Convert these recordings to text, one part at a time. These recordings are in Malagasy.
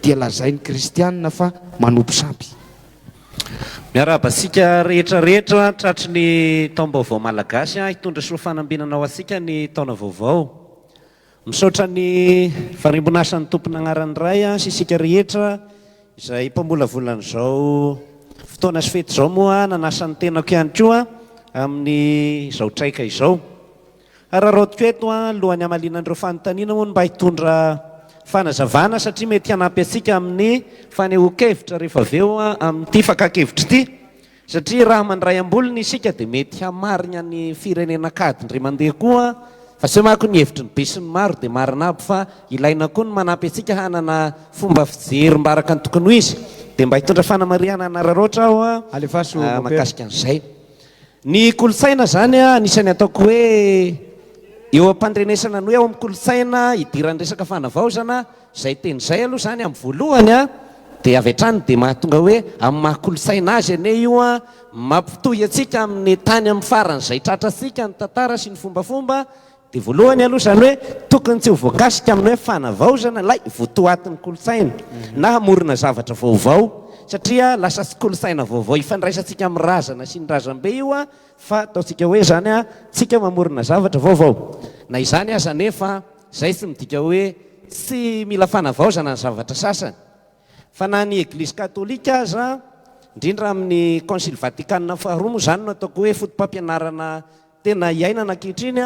dia lazain'ny kristianina fa manompo sampy. Miaraba asika rehetrarehetra tratry ny taom-baovao malagasy hitondra soa fanambinana ao asika ny taona vaovao. Misaotra ny farimbonasan'ny tompony agnarany ray sy isika rehetra izay mpamolavolan'izao fotoana sy fety izao moa nanasan'ny tenako ihany koa amin'ny izao traika izao. Ararodiko eto alohan'ny amalinan'ireo fanontaniana moa mba hitondra fanazavana satria mety hanampy asika amin'ny fanehoan-kevitra rehefa avy eo amin'ity fakakevitra ity, satria raha mandray ambolony isika dia mety hamarina ny firenena kady ndray mandeha koa, fa sy mako ny hevitry ny be sy ny maro dia marina aby, fa ilaina koa ny manampy asika hanana fomba fijery mbaraka ny tokony ho izy. Dia mba hitondra fanamariana anararoatra aho makasika an'izay. Ny kolontsaina zany anisany ataoko hoe eo am-pandrenesana ny hoe ao amin'ny kolontsaina hidiran'ny resaka fanavaozana, izay teny izay aloha zany amin'ny voalohany dia avy hatrany dia mahatonga hoe amin'ny maha-kolontsaina azy ane io mampitohy atsika amin'ny tany amin'ny farany izay tratratsika ny tantara sy ny fombafomba. Dia voalohany aloha zany hoe tokony tsy ho voakasika amin'ny hoe fanavaozana lay voatoatin'ny kolontsaina na hamorona zavatra vaovao, satria lasa sy kolontsaina vaovao ifandraisantsika amin'ny razana sy ny razambe io fa ataontsika hoe zany tsika mamorona zavatra vaovao. Na izany aza nefa zay tsy midika hoe tsy mila fanavaozana ny zavatra sasany, fa na ny Eglizy Katolika aza indrindra amin'ny Konsily Vatikanina faharoa moa zany no ataoko hoe fotom-pampianarana tena iainana ankehitriny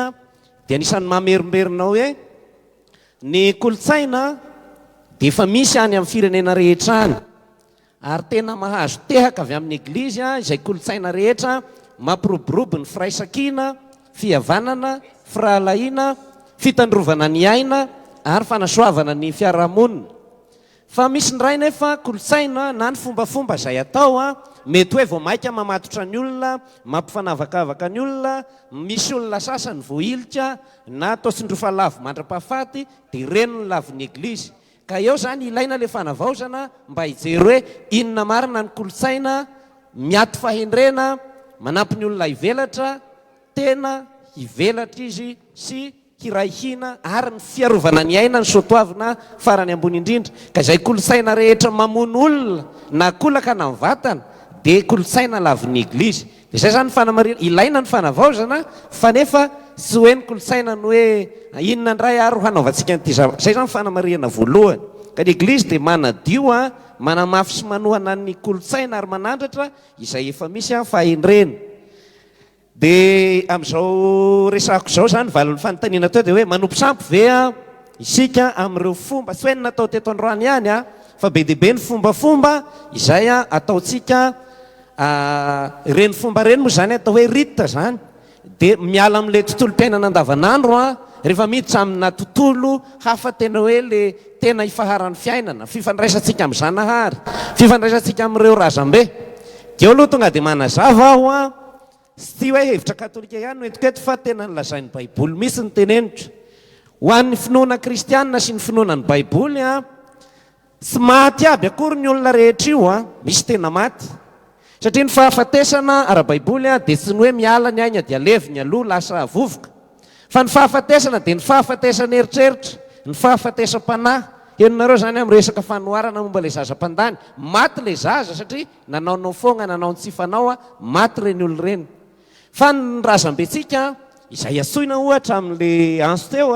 dia anisan'ny mamerimberina hoe ny kolontsaina dia efa misy any amin'ny firenena rehetra any, ary tena mahazo tehaka avy amin'ny Eglizy izay kolontsaina rehetra mampiroborobo ny firaisan-kina, fihavanana, firahalahiana, fitandrovana ny aina ary fanasoavana ny fiarahamonina. Fa misy ny ray nefa kolontsaina na ny fombafomba izay atao mety hoe vao maika mamatotra ny olona, mampifanavakavaka ny olona, misy olona sasany voahilitra na atao tsindrofa lavo mandra-pahafaty dia ireny ny lavon'ny Eglizy. Ka eo zany ilaina le fanavaozana mba hijery hoe inona marina ny kolontsaina, miato fahendrena, manampy ny olona hivelatra, tena hivelatra izy sy hirahihina ary ny fiarovana ny aina ny soatoavina farany ambony indrindra. Ka izay kolontsaina rehetra mamono olona na kolaka na vatana dia kolontsaina lavon'ny Eglizy. Dia izay zany fanamarina, ilaina ny fanavaozana fa nefa tsy hoe ny kolontsaina ny hoe inona ndray ary hanaovantsika an'ity zavatra. Izay zany fanamarihana voalohany. Ka ny Eglizy dia manadio manamafy sy manohana ny kolontsaina ary manandratra izay efa misy fahendrena. Dia amin'izao resako izao zany valin'ny fanontaniana teo dia hoe manompo sampy ve isika amin'ireo fomba, tsy hoe ny natao teto Androany ihany fa be dia be ny fombafomba izay ataontsika ireny fomba ireny moa zany atao hoe rite zany, dia miala amin'ilay tontolo-piainana andavanandro rehefa miditra amina tontolo hafa tena hoe le tena ifaharan'ny fiainana, fifandraisantsika amin'ny Zanahary, fifandraisantsika amin'ireo razambe. Dia eo aloha tonga dia manazava aho sy hoe hevitra katolika ihany no entiko eto fa tena nilazain'ny Baiboly misy ny tenenitra ho an'ny finoana kristianina sy ny finoana ny Baiboly tsy maty aby akory ny olona rehetra io misy tena maty, satria ny fahafatesana ara-Baiboly dia tsy ny hoe miala ny aina dia levy ny aloha lasa vovoka, fa ny fahafatesana dia ny fahafatesana eritreritra, ny fahafatesam-panahy. Henonareo zany amin'ny resaka fanoharana momba le zazam-pandany, maty le zaza satria nanaonao foana, nanao ny tsy fanao maty reny olo reny. Fa ny razambetsika izay atsoina ohatra amin'le anso teo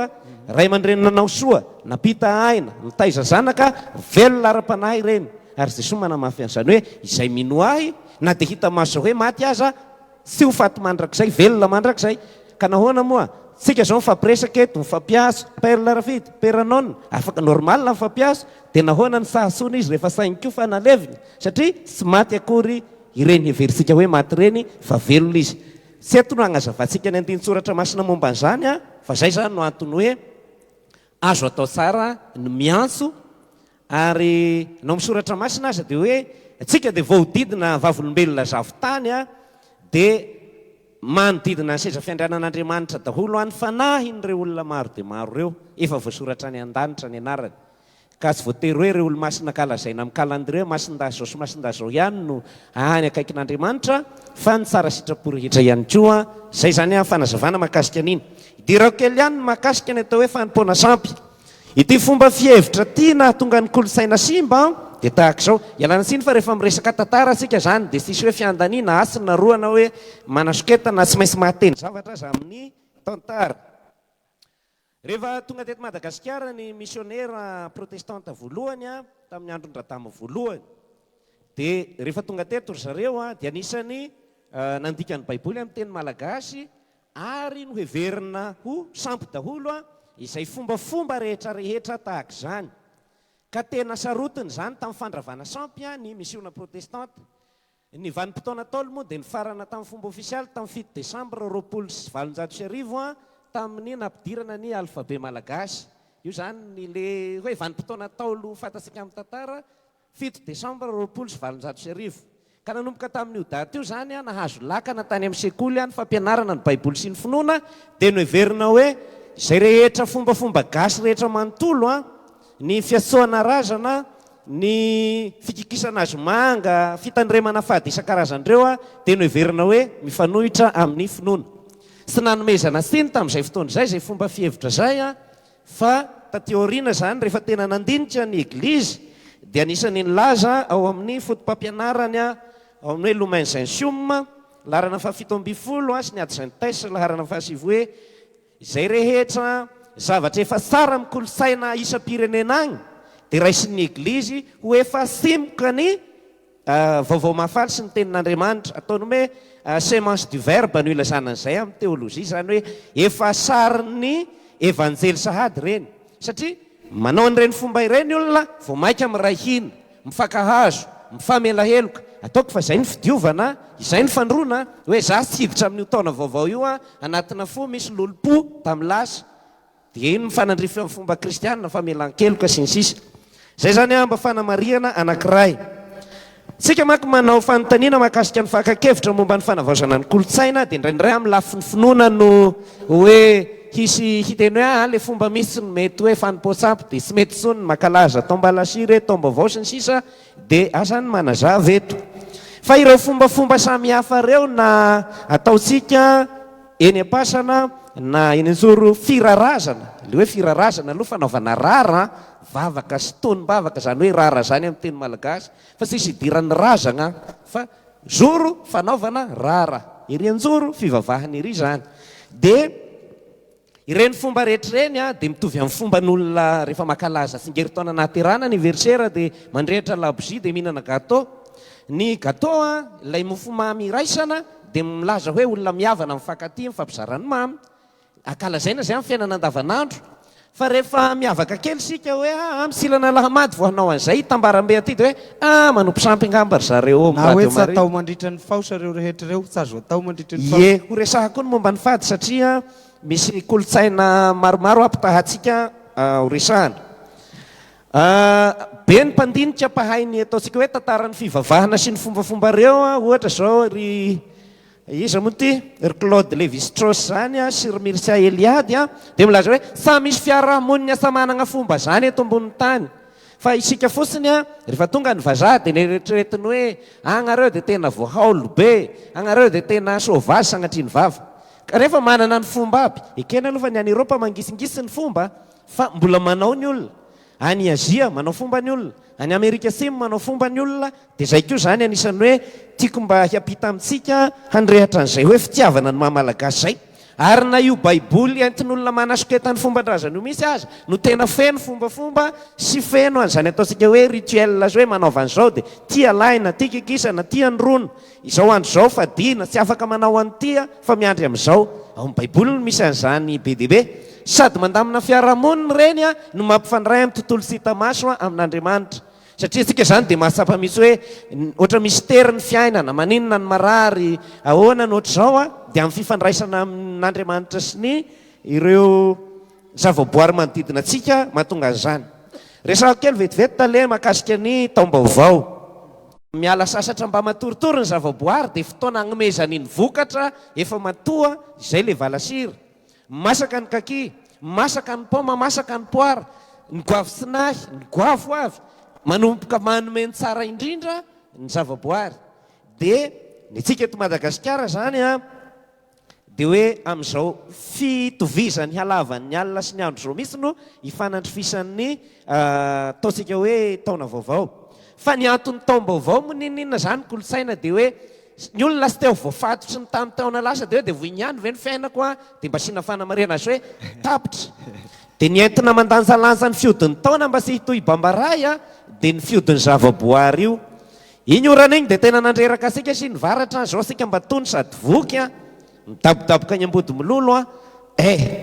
ray aman-dreny nanao soa, napita aina, nitaiza zanaka, velona ara-panahy ireny. Ary Jesosy manamafy an'izany hoe izay mino ahy na dia hita maso hoe maty aza tsy ho faty mandrakizay, velona mandrakizay. Ka nahoana moa tsika zao mifampiresaka eto, mifampiaso perla rafity, peranona, afaka normal mifampiaso, dia nahoana ny sahasoana izy rehefa sainy koa fa naleviny, satria tsy maty akory ireny heveritsika hoe maty ireny fa velona izy. Tsy eto no hagnazavantsika ny andinin-tsoratra masina momba an'izany fa zay zany no antony hoe azo atao tsara ny miantso. Ary nao misoratra masina aza dia hoe tsika dia voahodidina vavolombelona zavotany dia manodidina ny seza fiandrianan'Andriamanitra daholo any fanahin'ireo olona maro dia maro ireo efa voasoratra ny an-danitra ny anarany. Ka tsy voatery hoe ireo olo masina kalazaina amin'ny kalandreo masinda zao sy masinda zao ihany no any akaikin'Andriamanitra, fa ny tsara sitrapo rehetra ihany koa. Zay zany fanazavana mahakasika an'iny. Idirako kely ihany mahakasika ny atao hoe fanompoana sampy. Ity fomba fihevitra ty na tonga ny kolosaina simba dia tahaka izao. Ialana tsiny fa rehefa miresaka tantara asika zany dia tsisy hoe fiandaniana asina roana hoe manasoketana tsy maintsy mahateny zavatra aza amin'ny tantara. Rehefa tonga teto Madagasikara ny missionnaire protestante voalohany tamin'ny andron-dradama voalohany, dia rehefa tonga teto zareo dia anisany nandika ny baiboly amin'ny teny malagasy ary noheverina ho sampy daholo izay fombafomba rehetrarehetra tahaka izany. Ka tena sarotiny zany tamin'ny fandravana sampy ny missiona protestante. Ny vanim-potoana Ntaolo moa dia nifarana tamin'ny fomba ofisialy tamin'ny 7 desambra 2020 tamin'ny nampidirana ny alfabe malagasy. Io zany le hoe vanim-potoana Ntaolo fantatsika amin'ny tantara 7 desambra 2020. Ka nanomboka tamin'io daty io zany nahazo lakana tany amin'ny sekoly ny fampianarana ny baiboly sy ny finoana, dia noheverina hoe izay rehetra fombafomba gasy rehetra manontolo ny fiatsoana razana, ny fikikisana azo manga, fitandremana fady isan-karazan'ireo dia noheverina hoe mifanohitra amin'ny finoana. Tsy nanomezana siny tamin'izay fotoana izay zay fomba fihevitra zay fa taty aoriana zany rehefa tena nandinika ny eglizy dia anisany nilaza ao amin'ny fotom-pampianarany ao amin'ny hoe Lumen Gentium larana fahafito amby folo sy ny ady Saintes laharana fahasivy hoe izay rehetra zavatra efa tsara mikolosaina isam-pirenena agny dia raisin'ny eglizy ho efa simoka ny vaovao mahafaly sy ny tenin'Andriamanitra, ataony hoe semence du verbe no ilazana an'izay amin'ny teolojia, zany hoe efa sarin'ny evanjely sahady reny. Satria manao an'ireny fomba ireny olona vao maika miray hina, mifankahazo, mifamelaheloka, ataoko fa izay ny fidiovana, izay ny fandroana hoe za tsy hiditra amin'io taona vaovao io anatina fo misy lolo-po tamin'ny lasa, dia iny mifanandrify amin'ny fomba kristianina famelan-keloka sy ny sisa. Zay zany mba fanamariana anankiray. Tsika manko manao fanontaniana mahakasika ny fakan-kevitra momba ny fanavaozana ny kolotsaina dia indraindray amin'ny lafiny finoana no hoe hisy hiteny hoe le fomba misy ny mety hoe fanompoatsapy dia tsy mety tsony makalaza tombalasiry tombavao sy ny sisa dia asany manazava eto. Fa ireo fombafomba samihafa ireo na ataontsika eny am-pasana na eny anjoro firarazana, le hoe firarazana aloha fanaovana rara vavaka sy tonim-bavaka, zany hoe rara zany amin'ny teny malagasy fa tsy idiran'ny razana fa zoro fanaovana rara, iry anjoro fivavahana iry zany. Dia ireny fomba rehetra ireny dia mitovy amin'ny fomba n'olona rehefa makalaza tsingeritaona naterana anniversaire dia mandrehitra labozia dia mihinana gâteau. Ny gâteau ilay mofomamy raisana dia milaza hoe olona mihavana mifankatia mifampizarany mamy, akalazaina zay amin'ny fiainana andavanandro. Fa rehefa miavaka kely sika hoe amsilana lahamady vao hanao an'izay tambarambe aty dia hoe manompo sampy angamba ry zareo na hoe tsy atao mandritra ny faosa reo rehetra reo, tsy azo atao mandritra ny faosa. Ie, ho resahako ny momba ny fady satria misy kolotsaina maromaro ampitahantsika ho resahana. Be ny mpandinika mpahay ny ataontsika hoe tantaran'ny fivavahana sy ny fombafomba reo, ohatra zao ry iza moa ty ry Claude Lévi-Strauss zany sy ry Mircea Eliade dia milaza hoe sa misy fiarahamonina asa manana fomba zany eto ambonin'ny tany, fa isika fotsiny rehefa tonga ny vazaha dia neretretiny hoe agnareo dia tena voahaolo be, agnareo dia tena sauvage sanatria ny vava. Ka rehefa manana ny fomba aby ekena aloha fa ny any Eropa mangisingisy ny fomba fa mbola manao ny olona. Any Azia manao fomba ny olona, any Amerika Atsimo manao fomba ny olona, dia zay koa zany anisany hoe tiako mba hiampita amintsika handrehatra an'izay hoe fitiavana ny mahamalagasy zay. Ary na io baiboly entin'olona manasoketany fomban-drazana io misy aza no tena feno fombafomba sy feno an'izany ataontsika hoe rituel azy hoe manaova an'izao dia tia laina, tia kikisana, tia androna, izao andro zao fadina, tsy afaka manao an'tia fa miandry amin'izao. Ao amin'ny baiboly no misy an'izany be dia be. Sady mandamina fiarahamonina reny no mampifandray amin'ny tontolo sy hita maso amin'Andriamanitra. Satria tsika zany dia mahatsapa misy hoe ohatra mystera ny fiainana, maninona ny marary, ahoana ny ohatr'izao dia amin'ny fifandraisana amin'Andriamanitra sy ny ireo zavaboary manodidina antsika mahatonga an'izany. Resahako kely vetivety tale mahakasika ny taom-baovao. Miala sasatra mba matoritory ny zavaboary dia fotoana agnomezany ny vokatra efa matoa izay le valasira. Masaka ny kaki, masaka ny paoma, masaka ny poara, ny goavy sinahy, ny goavy avy, manomboka manome ny tsara indrindra ny zavaboary. Dia ny tsika eto Madagasikara zany dia hoe amin'izao fitovizany halavany alina sy ny andro zao misy no hifanandrofisan'ny ataontsika hoe taona vaovao. Fa ny antony taom-baovao moa ninona zany kolontsaina dia hoe ny olona sy teo voafatotry ny tamin'ny taona lasa dia hoe dia voinyany ve ny fiainako a dia mba sina fanamarena azy hoe tapitra. Dia ny entina mandanjalanja ny fiodin'ny taona mba sy hitohy bambaray a dia ny fiodin'ny zavaboary io. Iny orana iny dia tena nandreraka asika sy ny varatra zao asika mba tony sady voky a midabodaboka ny ambody milolo a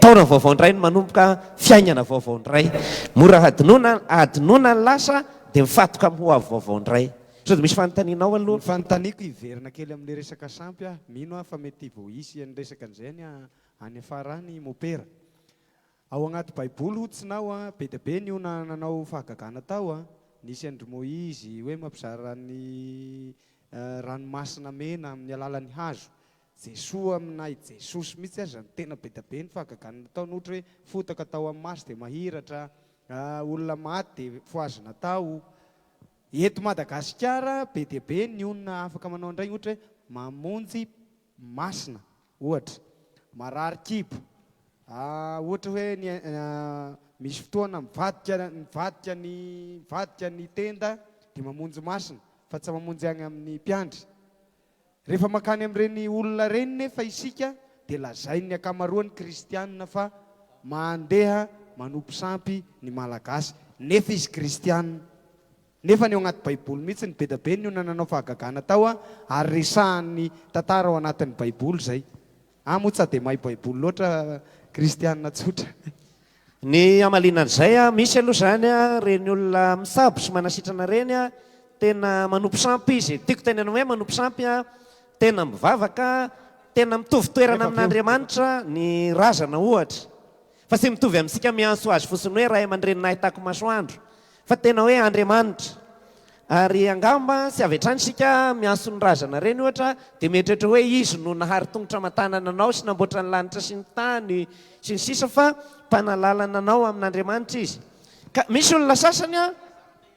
taona vaovao indray no manomboka fiainana vaovao indray. Mora adinoana ny lasa dia mifatoka amin'ny ho avy vaovao indray. So dia misy fanontanianao aloha. Ny fanontaniako hiverina kely amin'ilay resaka sampy a mino a fa mety voaisy ny resaka an'izany any afarany mopera. Ao anaty baiboly hotsinao a be dia be ny ona nanao fahagagana tao a nisy Andry Moizy hoe mampizara ny ranomasina mena amin'ny alalan'ny hazo. Jesoa aminay Jesosy mihitsy aza tena be dia be ny fahagagana tao nohatra hoe fotaka tao amin'ny maso dia mahiratra, olona maty dia foazina tao. Eto Madagasikara be dia be ny olona afaka manao indray ohatra hoe mamonjy masina ohatra, marary kibo, ohatra hoe misy fotoana mivadika ny tenda dia mamonjy masina fa tsy mamonjy any amin'ny mpiandry. Rehefa makany amin'ireny olona reny nefa isika dia lazain'ny akamaroan'ny kristianina fa mandeha manompo sampy ny malagasy nefa izy kristianina. Nefa ny ao anaty baiboly mihitsy ny be dia be ny olona nanao fahagagana tao a ary resahan'ny tantara ao anatin'ny baiboly zay. Moa tsy dia mahay baiboly loatra kristianina tsotra. Ny amalinan'izay a misy aloha zany a reny olona misabo sy manasitrana reny a tena manompo sampy izy. Tiako tenena hoe manompo sampy a tena mivavaka, tena mitovy toerana amin'Andriamanitra ny razana ohatra. Fa tsy mitovy amintsika miantso azy fotsiny hoe ray aman-dreny nahitako masoandro. Fa tena hoe Andriamanitra. Ary angamba sy avy hatrany sika miantso ny razana reny ohatra dia mietrehitra hoe izy no nahary tongotra aman-tanana anao sy namboatra ny lanitra sy ny tany sy ny sisa fa mpanalalana anao amin'Andriamanitra izy. Ka misy olona sasany a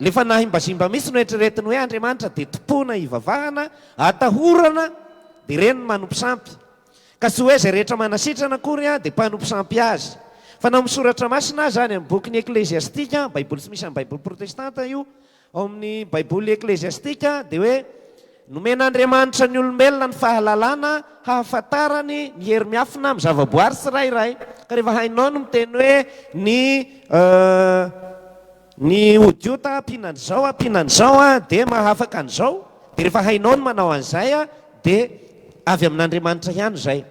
nefa nahimbazimba misy no eritreretiny hoe Andriamanitra dia tompona hivavahana, atahorana dia ireny no manompo sampy. Ka sy hoe izay rehetra manasitrana akory a dia mpanompo sampy azy. Fa na misoratra masina zany amin'ny boky ny Ekleziastika, baiboly tsy misy amin'ny baiboly protestanta io, ao amin'ny baiboly ekleziastika dia hoe nomen'Andriamanitra ny olombelona ny fahalalana hahafantarany ny hery miafina amin'ny zavaboary tsirairay. Ka rehefa hainao no miteny hoe ny odiota mpihinan'izao dia mahafaka an'izao, dia rehefa hainao no manao an'izay a dia avy amin'Andriamanitra ihany izay.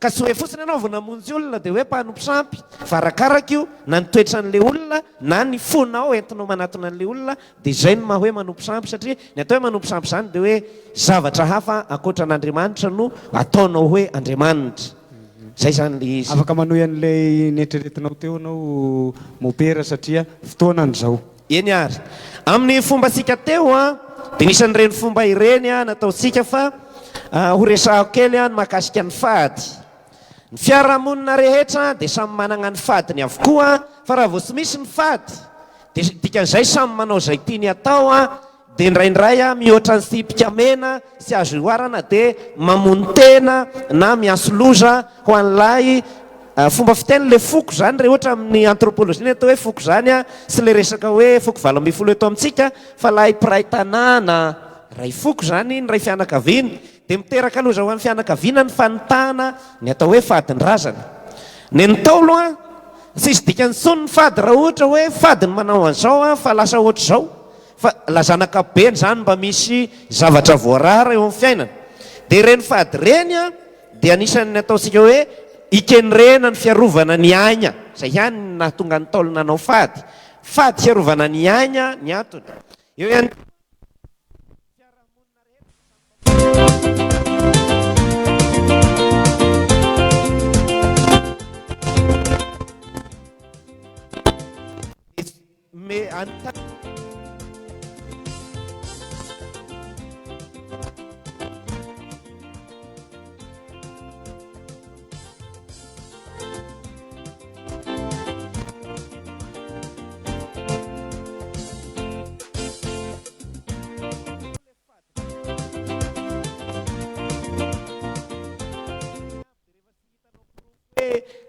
Ka tsy hoe fotsiny ianao vao namonjy olona dia hoe mpanompo sampy, fa arakaraka io na ny toetran'ilay olona na ny fonao entinao manatona an'ilay olona dia izay no maha hoe manompo sampy, satria ny atao hoe manompo sampy izany dia hoe zavatra hafa ankoatran'Andriamanitra no ataonao hoe Andriamanitra. Zay zany le izy. Afaka manohy an'ilay neritreretinao teo anao mopera satria fotoana an'izao. Eny ary. Amin'ny fomba sika teo a dia nisan'ireny fomba ireny a nataontsika fa ho resahako kely a ny mahakasika ny fady. Ny fiarahamonina rehetra dia samy manana ny fadiny avokoa, fa raha vao tsy misy ny fady dia dikan'izay samy manao izay tiany atao a dia indraindray a mihoatra ny sipika mena sy azo ioarana dia mamono tena na mianso loza ho an'ilay fomba fiteny le foko zany re ohatra amin'ny antropolojia ny atao hoe foko zany a sy le resaka hoe foko 12 eto amintsika fa lay mpiray tanàna ray foko zany ny ray fianakaviana dia miteraka loza ho an'ny fianakaviana ny fanotana ny atao hoe fadin-drazana. Ny Ntaolo a tsy isy dikany tsony ny fady raha ohatra hoe fady ny manao an'izao a fa lasa ohatr'izao, fa lazanakabeny zany mba misy zavatra voarara eo amin'ny fiainana. Dia ireny fady reny a dia anisan'ny ataontsika hoe ikenrena ny fiarovana ny aina, izay ihany nahatonga ny Ntaolo nanao fady fiarovana ny aina ny antony. Eo ihany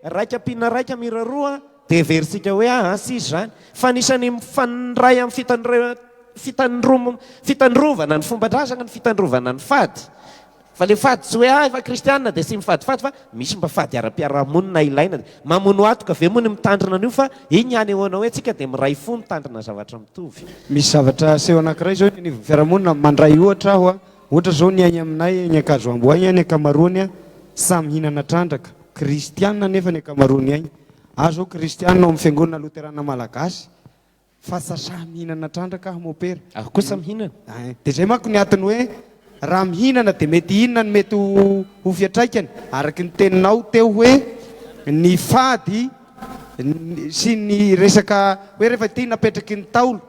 raika pina raika miraroa dia heveritsika hoe sisy zany fa anisany mifandray amin'ny fitandrovana ny fomban-drazana ny fitandrovana ny fady fa le fady tsy hoe efa kristianina dia sy mifadifady fa misy mba fady ara-piarahamonina ilaina mamono atoka ave moa ny mitandrina an'io fa iny ihany ahoana hoe tsika dia miray fo mitandrina zavatra mitovy. Misy zavatra seho anankiray zao ny fiarahamonina mandray ohatra aho ohatra zao ny ainy aminay ny akazo amboany ny akamaroany samy hinana trandraka kristianina nefa ny akamaroany ainy azo kristianina amin'ny fiangonana loterana malagasy fa samy hinana trandraka aho mopera kosa mihinana dia zay manko ny atiny hoe raha mihinana dia mety inona ny mety ho fiatraikany araky ny teninao teo hoe ny fady sy ny resaka hoe rehefa ty napetraky ny taolo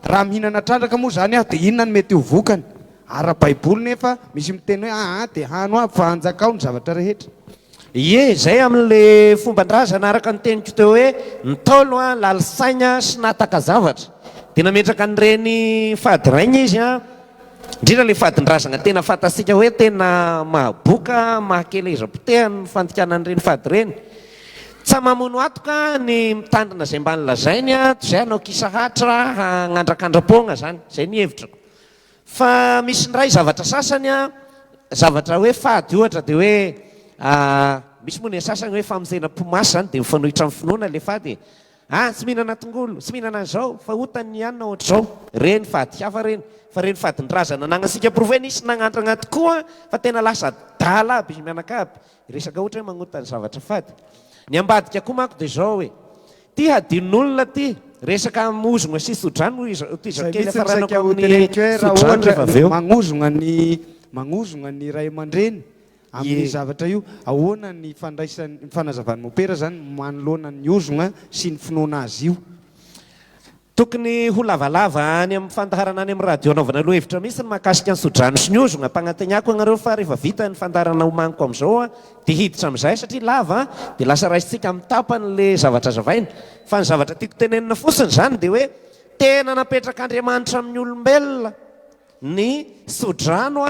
raha mihinana trandraka moa zany aho dia inona ny mety ho vokany ara-baiboly nefa misy miteny hoe dia hano aby fa hanjakao ny zavatra rehetra. Ie zay amin'le fomban-drazana araka ny teniko teo hoe ny taolo lalisaina sy nataka zavatra dia nametraka an'ireny fady raigna izy indrindra le fadin-drazana tena fantasika hoe tena mahaboka mahakelezam-potehany ny fandikanan'ireny fady ireny tsy mamono atoka ny mitandrina zay mba nilazainy zay anao kisahatra hanandrakandram-poagna zany zay ny hevitrako fa misy ndray zavatra sasany zavatra hoe fady ohatra dia hoe misy moa ny sasany hoe famonjena mpomasy zany dia mifanohitra amin'ny finoana le fady tsy mihinana tongolo sy mihinana an'izao fa otany ihany na ohatr'izao reny fady hafa reny fa reny fadin-drazana nanasika proveny isy nagnandrana tokoa fa tena lasa dala aby izy mianaka aby resaka ohatra hoe magnotany zavatra fady ny ambadika koa manko dia zao hoe ty hadin'olona ty resaka mozogna sy sodrano izakely afaranako amin'ny sodrano rehefa avy eo magnozogna ny ray aman-dreny amin'ny zavatra io ahoana ny fanazavany mopera zany manoloana ny ozogna sy ny finoana azy io tokony ho lavalava any amin'ny fandaharana any amin'ny radio anaovana aloha hevitra misy ny mahakasika ny sodrano sy ny ozogna mpagnategnako anareo fa rehefa vita ny fandaharana homaniko amin'izao dia hiditra amin'izay satria lava dia lasa raisitsika amin'ny tapany le zavatra zavaina fa ny zavatra tiako tenenina fosiny zany dia hoe tena napetraka Andriamanitra amin'ny olombelona ny sodrano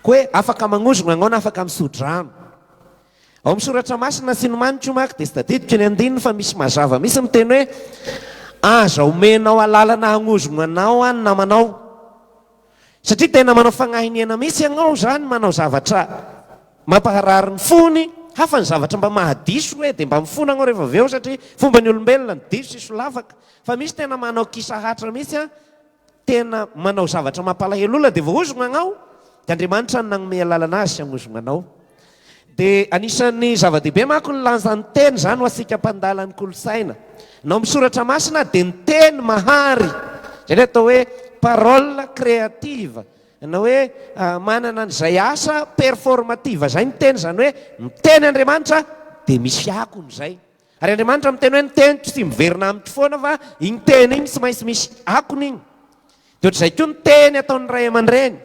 hoe afaka magnozogna anao na afaka misodrano ao amin'ny soratra masina sy nomanitro mako dia sy tadidiko ny andininy fa misy mazava misy miteny hoe aza omenao alalana hagnozogna anao namanao satria tena manao fagnahiniana misy ianao zany manao zavatra mampaharary ny fony hafa ny zavatra mba mahadiso hoe dia mba mifona anao rehefa avy eo satria fomba ny olombelona ny diso sy solavaka fa misy tena manao kisahatra misy tena manao zavatra mampalahelo olona dia voazogna anao dia Andriamanitra ny nagnome alalana azy sy hagnozogna anao dia anisan'ny zava-dehibe manko ny lanjany teny zany ho asika mpandala ny kolosaina nao misoratra masina dia ny teny mahary zay le atao hoe parole créative na hoe manana an'izay asa performative zay ny teny zany hoe miteny Andriamanitra dia misy akony zay ary Andriamanitra miteny hoe ny teny tsy miverina amity foana fa iny teny iny tsy maintsy misy akony iny dia ohatr'izay koa ny teny ataon'ny ray aman-dreny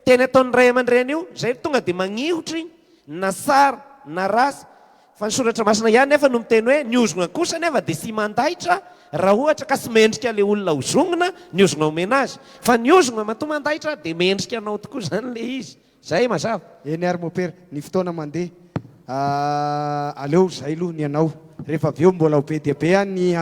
teny ataon'ny ray aman-dreny io zay tonga dia magnihotry na sara na rasy fa ny soratra masina ihany nefa no miteny hoe ny ozogna kosa nefa dia sy mandaitra raha ohatra ka sy mendrika le olona hozongona ny ozogna omena azy fa ny ozogna matoa mandaitra dia mendrika anao tokoa zany le izy zay mazava eny ary mopera ny fotoana mandeha aleo zay aloha ny anao rehefa avy eo mbola ho be dia be ny